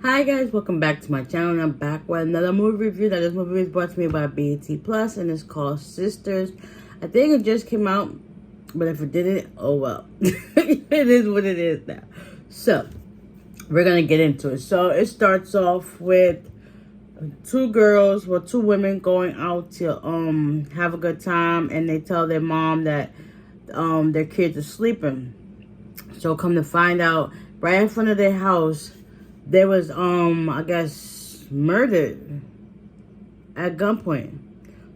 Hi guys, welcome back to my channel. I'm back with another movie review. Now this movie is brought to me by BET Plus and it's called Sisters. I think it just came out, but if it didn't, oh well. It is what it is now. So, we're gonna get into it. So it starts off with two women going out to have a good time, and they tell their mom that their kids are sleeping. So come to find out, right in front of their house, there was I guess murdered at gunpoint.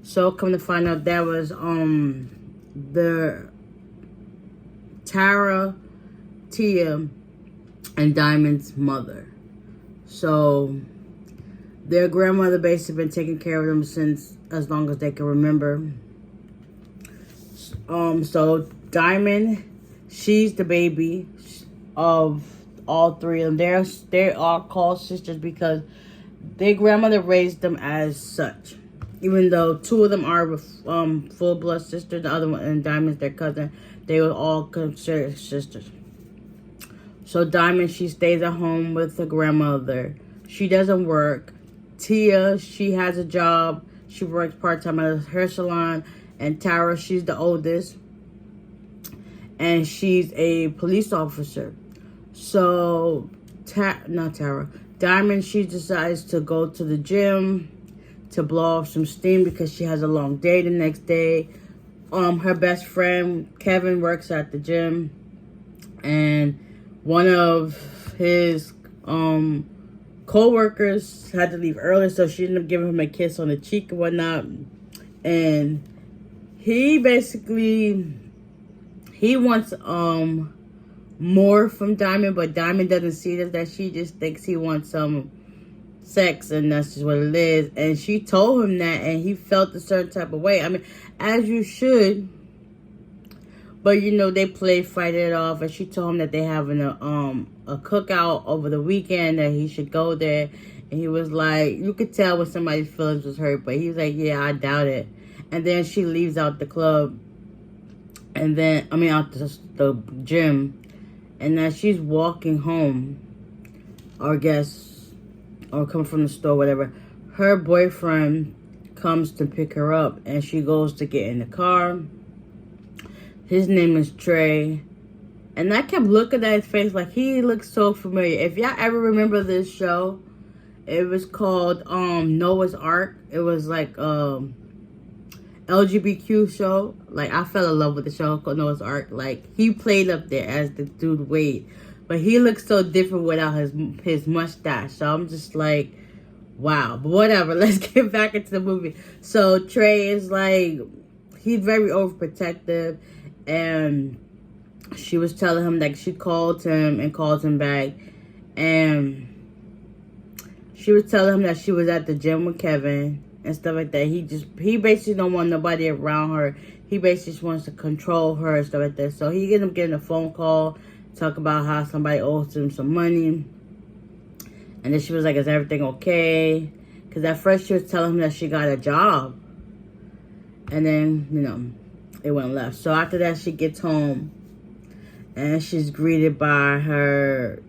So come to find out that was the Tara, Tia, and Diamond's mother. So their grandmother basically been taking care of them since as long as they can remember. So Diamond, she's the baby of all three of them. They are called sisters because their grandmother raised them as such. Even though two of them are full blood sisters, the other one and Diamond's their cousin, they were all considered sisters. So Diamond, she stays at home with her grandmother. She doesn't work. Tia, she has a job. She works part-time at a hair salon. And Tara, she's the oldest. And she's a police officer. So, Diamond, she decides to go to the gym to blow off some steam because she has a long day the next day. Her best friend, Kevin, works at the gym. And one of his co-workers had to leave early, so she ended up giving him a kiss on the cheek and whatnot. And he basically, he wants more from Diamond, but Diamond doesn't see that she just thinks he wants some sex, and that's just what it is. And she told him that, and he felt a certain type of way. I mean, as you should. But you know, they fight it off, and she told him that they having a cookout over the weekend, that he should go there. And he was like, you could tell when somebody's feelings was hurt, but he was like, yeah, I doubt it. And then she leaves out the club, and then out the gym. And as she's walking home, or coming from the store, whatever, her boyfriend comes to pick her up, and she goes to get in the car. His name is Trey. And I kept looking at his face like he looks so familiar. If y'all ever remember this show, it was called Noah's Ark. It was like LGBTQ show. Like, I fell in love with the show called Noah's Ark. Like, he played up there as the dude Wade, but he looks so different without his mustache. So I'm just like, wow. But whatever, let's get back into the movie. So Trey is like, he's very overprotective, and she was telling him that she called him and called him back, and she was telling him that she was at the gym with Kevin and stuff like that. He basically don't want nobody around her. He basically just wants to control her and stuff like that. So he ended up getting a phone call, talk about how somebody owes him some money. And then she was like, is everything okay? Because at first she was telling him that she got a job. And then, you know, it went left. So after that, she gets home, and she's greeted by her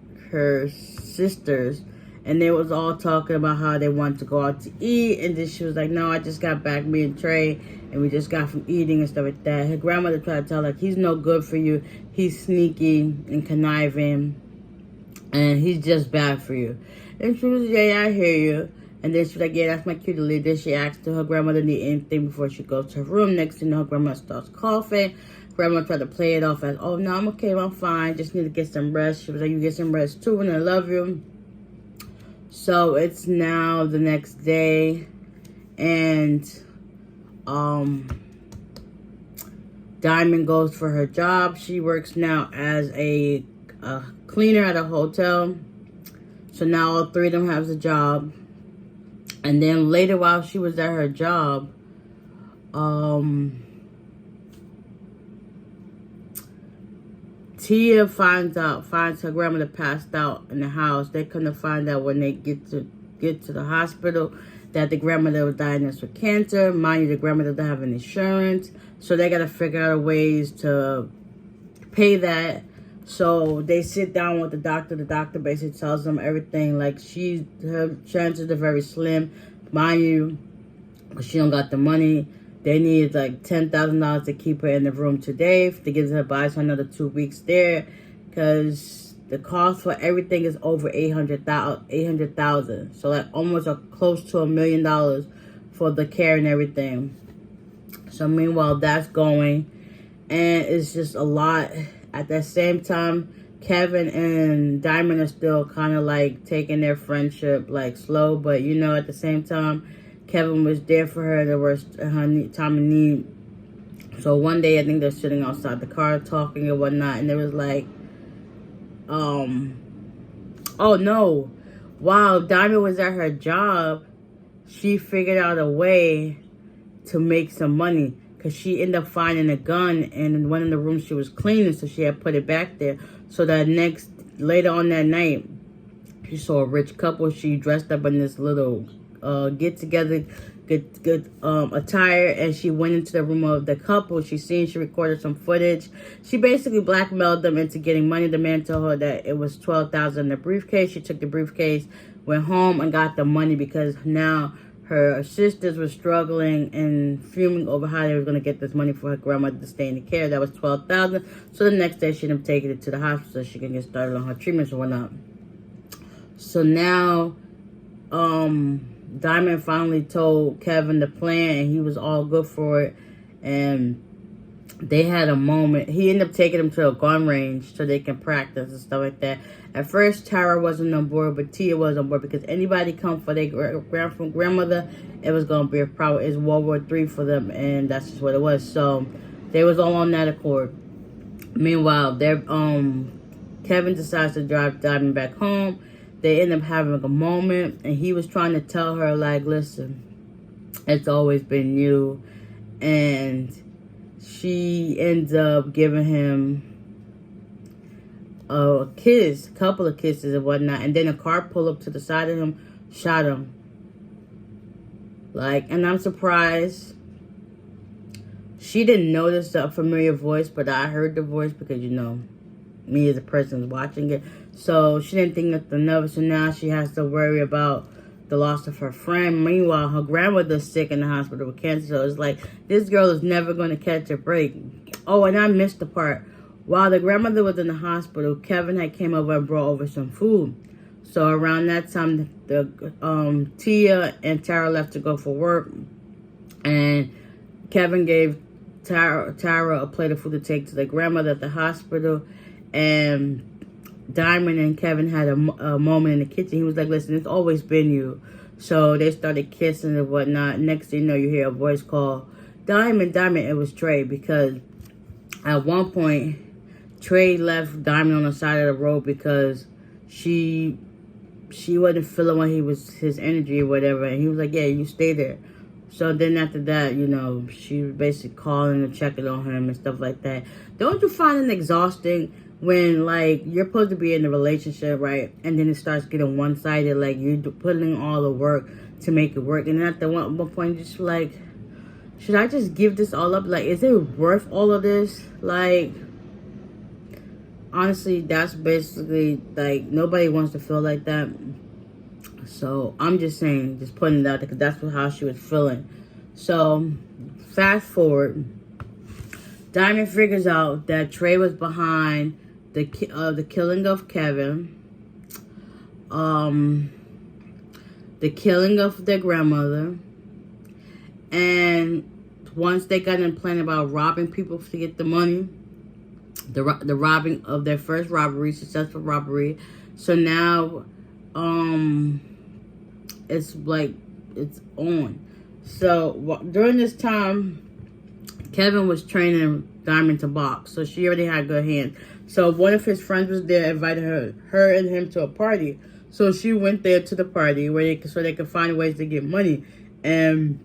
sisters. And they was all talking about how they wanted to go out to eat. And then she was like, no, I just got back, me and Trey, and we just got from eating and stuff like that. Her grandmother tried to tell her, like, he's no good for you. He's sneaky and conniving, and he's just bad for you. And she was, yeah, I hear you. And then she was like, yeah, that's my cutie lady. Then she asked her grandmother need anything before she goes to her room. Next thing you know, her grandmother starts coughing. Grandma tried to play it off as, oh, no, I'm okay, I'm fine. Just need to get some rest. She was like, you get some rest too, and I love you. So it's now the next day, and Diamond goes for her job. She works now as a cleaner at a hotel. So now all three of them have a job. And then later, while she was at her job, Tia finds her grandmother passed out in the house. They couldn't find out when they get to the hospital that the grandmother was diagnosed with cancer. Mind you, the grandmother doesn't have insurance, so they got to figure out ways to pay that. So they sit down with the doctor. The doctor basically tells them everything. Like, her chances are very slim. Mind you, because she don't got the money. They need like $10,000 to keep her in the room today. To give her advice for another 2 weeks there. Because the cost for everything is over $800,000. So like almost close to $1 million for the care and everything. So meanwhile, that's going. And it's just a lot. At the same time, Kevin and Diamond are still kind of like taking their friendship like slow. But you know, at the same time, Kevin was there for her in the worst time of need. So one day, I think they're sitting outside the car talking and whatnot. And there was like, oh no. While Diamond was at her job, she figured out a way to make some money. Because she ended up finding a gun in one of the rooms she was cleaning, so she had put it back there. So that later on that night, she saw a rich couple. She dressed up in this little get-together, good attire, and she went into the room of the couple. She recorded some footage. She basically blackmailed them into getting money. The man told her that it was $12,000 in the briefcase. She took the briefcase, went home, and got the money because now her sisters were struggling and fuming over how they were going to get this money for her grandmother to stay in the care. That was $12,000. So the next day, she ended up taking it to the hospital so she can get started on her treatments or whatnot. So now, Diamond finally told Kevin the plan, and he was all good for it. And they had a moment. He ended up taking them to a gun range so they can practice and stuff like that. At first, Tara wasn't on board, but Tia was on board because anybody come for their grandmother, it was going to be a problem. It's World War III for them, and that's just what it was. So they was all on that accord. Meanwhile, Kevin decides to drive Diamond back home. They end up having a moment, and he was trying to tell her, like, listen, it's always been you. And she ends up giving him a couple of kisses and whatnot, and then a car pulled up to the side of him, shot him. Like, and I'm surprised she didn't notice the familiar voice, but I heard the voice because, you know, me as a person watching it. So she didn't think nothing of it, so now she has to worry about the loss of her friend. Meanwhile, her grandmother's sick in the hospital with cancer, so it's like, this girl is never going to catch a break. Oh, and I missed the part. While the grandmother was in the hospital, Kevin had came over and brought over some food. So around that time, Tia and Tara left to go for work. And Kevin gave Tara a plate of food to take to the grandmother at the hospital. And Diamond and Kevin had a moment in the kitchen. He was like, listen, it's always been you. So they started kissing and whatnot. Next thing you know, you hear a voice call, Diamond, Diamond. It was Trey, because at one point, Trey left Diamond on the side of the road because she wasn't feeling his energy or whatever. And he was like, yeah, you stay there. So then after that, you know, she was basically calling and checking on him and stuff like that. Don't you find it exhausting when, like, you're supposed to be in a relationship, right? And then it starts getting one-sided, like, you're putting in all the work to make it work. And at the one point, just like, should I just give this all up? Like, is it worth all of this? Like, honestly, that's basically, like, nobody wants to feel like that. So I'm just saying, just putting it out there, because that's how she was feeling. So fast forward, Diamond figures out that Trey was behind the killing of Kevin, the killing of their grandmother, and once they got in plan about robbing people to get the money, the robbing of their first robbery, successful robbery. So now, it's like, it's on. So during this time, Kevin was training Diamond to box, so she already had good hands. So one of his friends was there, invited her and him to a party. So she went there to the party so they could find ways to get money. And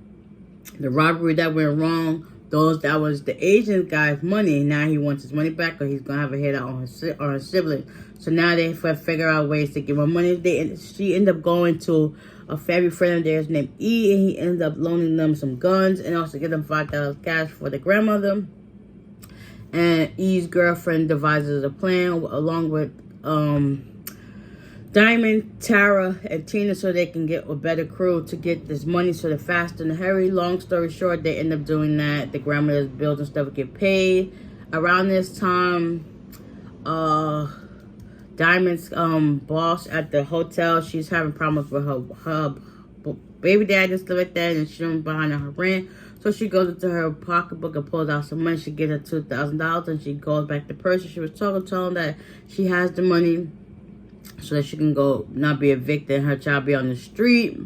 the robbery that went wrong, that was the Asian guy's money. Now he wants his money back, or he's gonna have a head out on her sibling. So now they figure out ways to give her money. She ended up going to a family friend of theirs named E, and he ended up loaning them some guns and also give them $5,000 cash for the grandmother. And E's girlfriend devises a plan along with Diamond, Tara, and Tina so they can get a better crew to get this money so they're fast and hurry. Long story short, they end up doing that. The grandmother's bills and stuff get paid. Around this time, Diamond's boss at the hotel, she's having problems with her baby dad and stuff like that, and she's behind on her rent. So she goes into her pocketbook and pulls out some money. She gets her $2,000 and she goes back to the person she was talking, telling that she has the money so that she can go not be evicted and her child be on the street.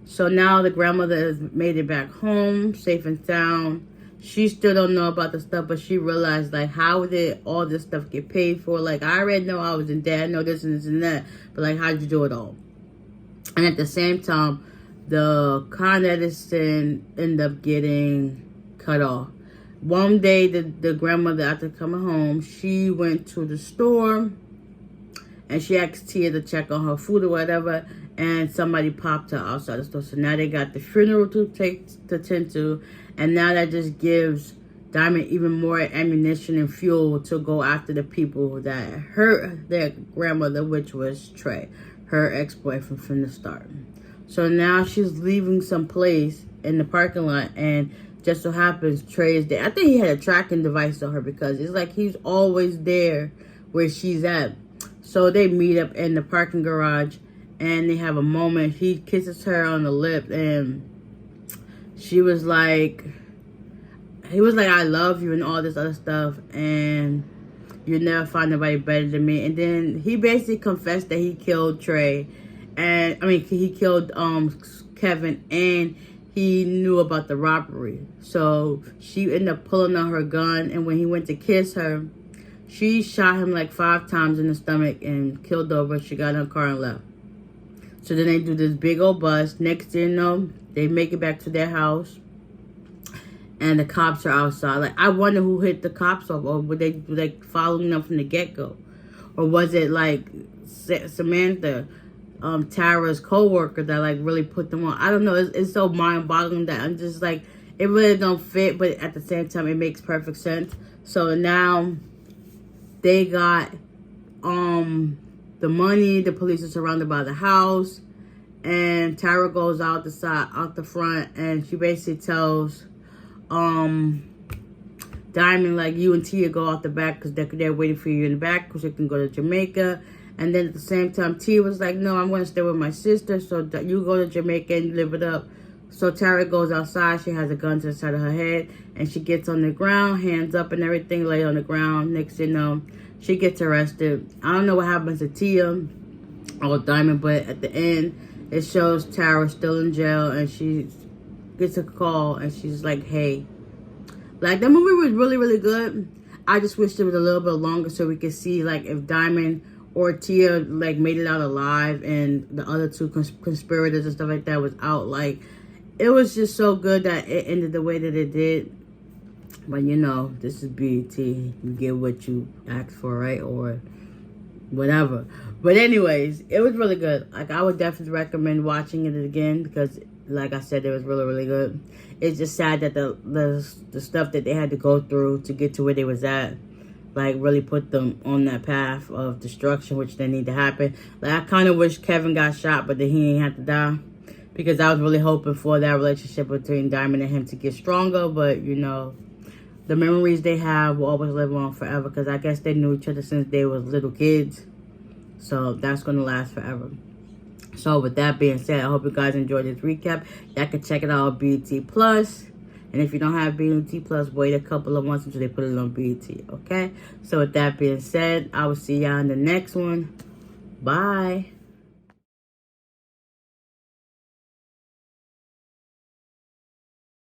So now the grandmother has made it back home, safe and sound. She still don't know about the stuff, but she realized, like, how did all this stuff get paid for? Like, I already know I was in debt, I know this and this and that, but, like, how'd you do it all? And at the same time, the Con Edison ended up getting cut off. One day, the grandmother, after coming home, she went to the store, and she asked Tia to check on her food or whatever, and somebody popped her outside the store. So now they got the funeral to tend to, and now that just gives Diamond even more ammunition and fuel to go after the people that hurt their grandmother, which was Trey, her ex-boyfriend from the start. So now she's leaving some place in the parking lot, and just so happens Trey is there. I think he had a tracking device on her because it's like he's always there where she's at. So they meet up in the parking garage and they have a moment. He kisses her on the lip and he was like, I love you and all this other stuff, and you'll never find nobody better than me. And then he basically confessed that he killed Trey. And I mean, he killed Kevin, and he knew about the robbery. So she ended up pulling out her gun, and when he went to kiss her, she shot him like 5 times in the stomach and killed over. She got in her car and left. So then they do this big old bust. Next thing you know, they make it back to their house, and the cops are outside. Like, I wonder who hit the cops off, or were they like following them from the get-go, or was it like Samantha, Tara's co-worker, that like really put them on? I don't know. It's so mind-boggling that I'm just like, it really don't fit, but at the same time it makes perfect sense. So now they got the money. The police are surrounded by the house, and Tara goes out the front, and she basically tells Diamond, like, you and Tia go out the back because they're waiting for you in the back because you can go to Jamaica. And then at the same time, Tia was like, no, I'm going to stay with my sister, so that you go to Jamaica and live it up. So Tara goes outside. She has a gun to the side of her head, and she gets on the ground, hands up and everything, lay on the ground. Next thing you know, she gets arrested. I don't know what happens to Tia or Diamond, but at the end, it shows Tara still in jail, and she gets a call, and she's like, hey. Like, that movie was really, really good. I just wish it was a little bit longer so we could see, like, if Diamond or Tia, like, made it out alive, and the other two conspirators and stuff like that was out. Like, it was just so good that it ended the way that it did. But, you know, this is BET. You get what you asked for, right? Or whatever. But anyways, it was really good. Like, I would definitely recommend watching it again because, like I said, it was really, really good. It's just sad that the stuff that they had to go through to get to where they was at, like, really put them on that path of destruction, which they need to happen. Like, I kind of wish Kevin got shot, but then he ain't have to die, because I was really hoping for that relationship between Diamond and him to get stronger. But, you know, the memories they have will always live on forever, because I guess they knew each other since they was little kids. So that's going to last forever. So with that being said, I hope you guys enjoyed this recap. Y'all can check it out on BET Plus. And if you don't have BET Plus, wait a couple of months until they put it on BET, okay? So with that being said, I will see y'all in the next one. Bye.